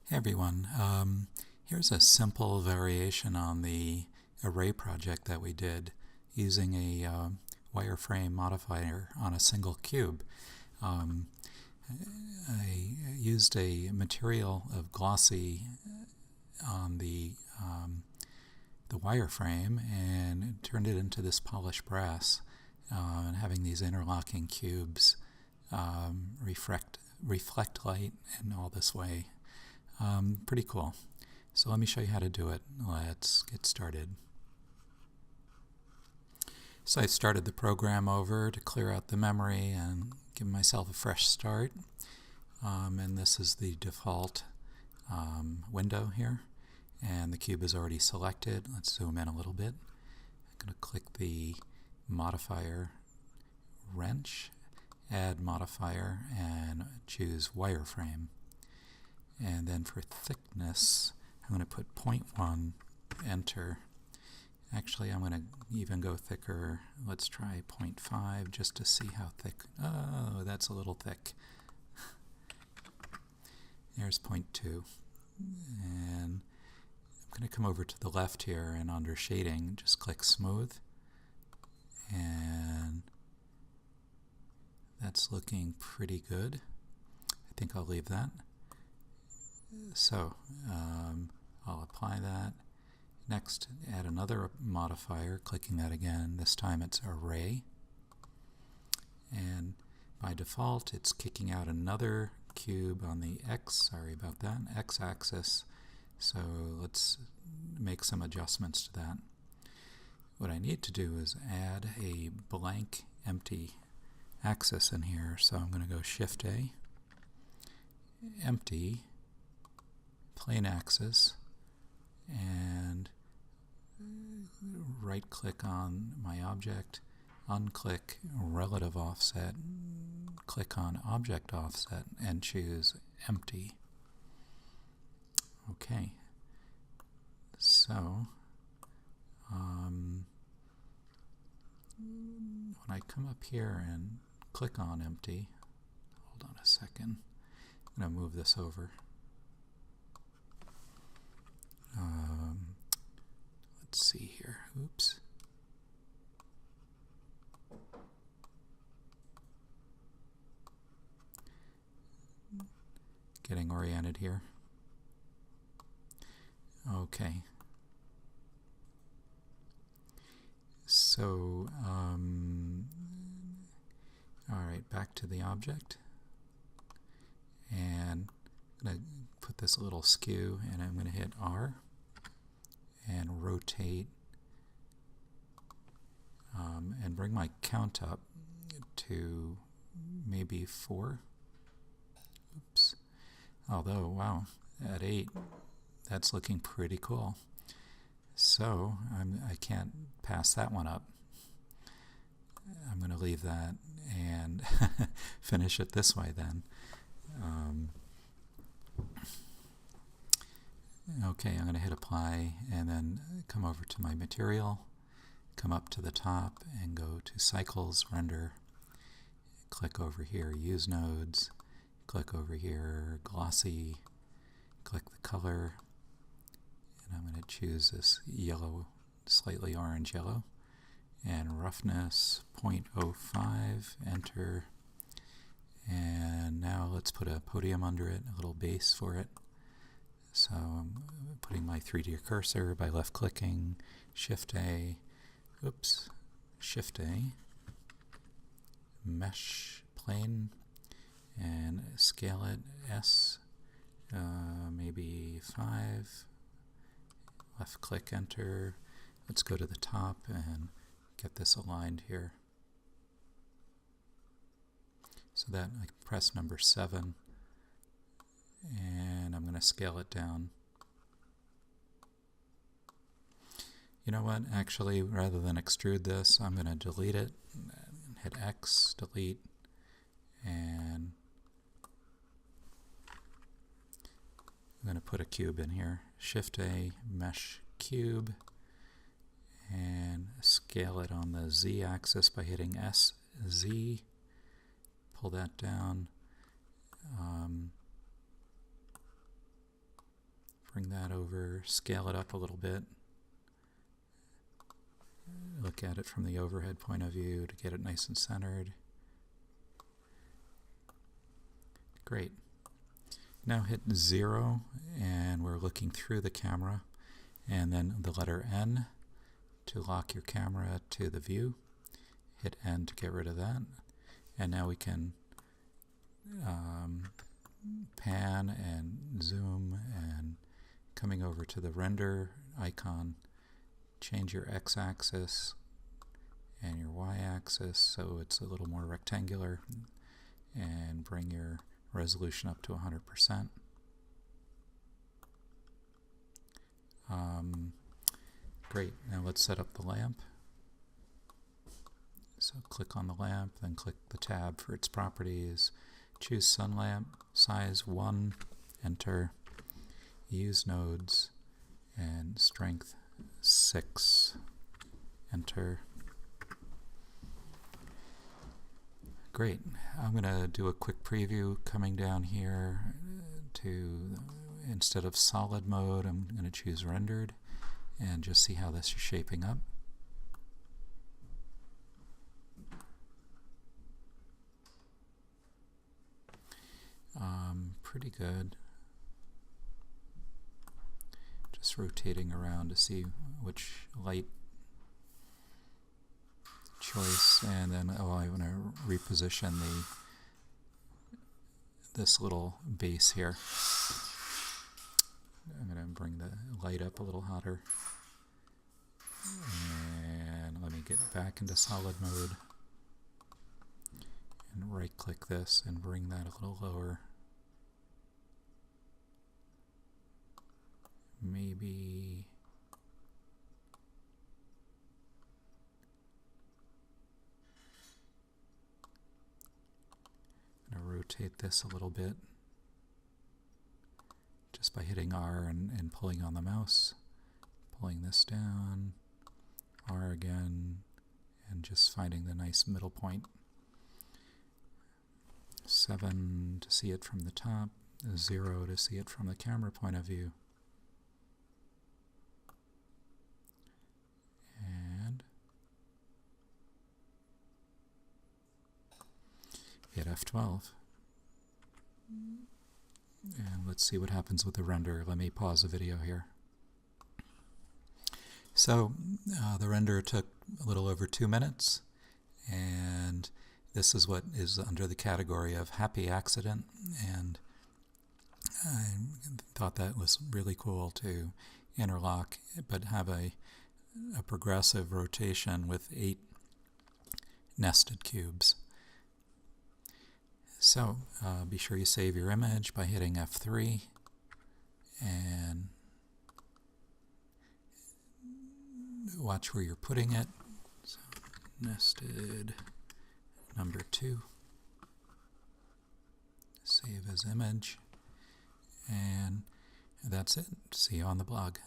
Hey everyone, here's a simple variation on the array project that we did using a wireframe modifier on a single cube. Um, I used a material of glossy on the wireframe and turned it into this polished brass, and having these interlocking cubes reflect light in all this way. Pretty cool. So let me show you how to do it. Let's get started. So I started the program over to clear out the memory and give myself a fresh start. And this is the default window here. And the cube is already selected. Let's zoom in a little bit. I'm going to click the modifier wrench, add modifier, and choose wireframe. And then for thickness, I'm going to put 0.1, enter. Actually, I'm going to even go thicker. Let's try 0.5 just to see how thick. Oh, that's a little thick. There's 0.2. And I'm going to come over to the left here and under shading, just click smooth. And that's looking pretty good. I think I'll leave that. So I'll apply that. Next, add another modifier, clicking that again. This time it's array. And by default, it's kicking out another cube on the x-axis. So let's make some adjustments to that. What I need to do is add a blank empty axis in here. So I'm going to go Shift-A, empty, plane axis, and right click on my object, unclick relative offset, click on object offset, and choose empty. Okay, so when I come up here and click on empty, hold on a second, I'm going to move this over. Let's see here. Oops. Getting oriented here. Okay. So, all right, back to the object. And I'm going to put this a little skew, and I'm going to hit R and rotate and bring my count up to maybe 4. Oops. Although, wow, at 8, that's looking pretty cool. So I can't pass that one up. I'm going to leave that and finish it this way then. Okay, I'm going to hit apply and then come over to my material, come up to the top and go to cycles, render, click over here, use nodes, click over here, glossy, click the color, and I'm going to choose this yellow, slightly orange yellow, and roughness 0.05, enter, and now let's put a podium under it, a little base for it. So I'm putting my 3D cursor by left clicking, Shift-A, Shift-A, mesh plane, and scale it S, maybe 5, left click, enter. Let's go to the top and get this aligned here. So that I press number 7. And I'm going to scale it down. You know what? Actually, rather than extrude this, I'm going to delete it. Hit X, delete, and I'm going to put a cube in here. Shift-A, mesh cube, and scale it on the Z axis by hitting SZ. Pull that down. Bring that over, scale it up a little bit. Look at it from the overhead point of view to get it nice and centered. Great. Now hit 0, and we're looking through the camera, and then the letter N to lock your camera to the view. Hit N to get rid of that. And now we can pan and zoom, and coming over to the render icon, change your x-axis and your y-axis so it's a little more rectangular, and bring your resolution up to 100%. Great, now let's set up the lamp. So click on the lamp, then click the tab for its properties. Choose sun lamp, size 1, enter, use nodes, and strength 6, enter. Great. I'm going to do a quick preview coming down here to, instead of solid mode, I'm going to choose rendered and just see how this is shaping up. Pretty good. Just rotating around to see which light choice, and then I want to reposition this little base here. I'm going to bring the light up a little hotter, and let me get back into solid mode and right click this and bring that a little lower. Maybe I'm going to rotate this a little bit just by hitting R and pulling on the mouse, pulling this down, R again, and just finding the nice middle point. 7 to see it from the top, 0 to see it from the camera point of view. Hit F12. And let's see what happens with the render. Let me pause the video here. So the render took a little over 2 minutes, and this is what is under the category of happy accident, and I thought that was really cool to interlock but have a progressive rotation with 8 nested cubes. So be sure you save your image by hitting F3 and watch where you're putting it. So, nested number 2. Save as image, and that's it. See you on the blog.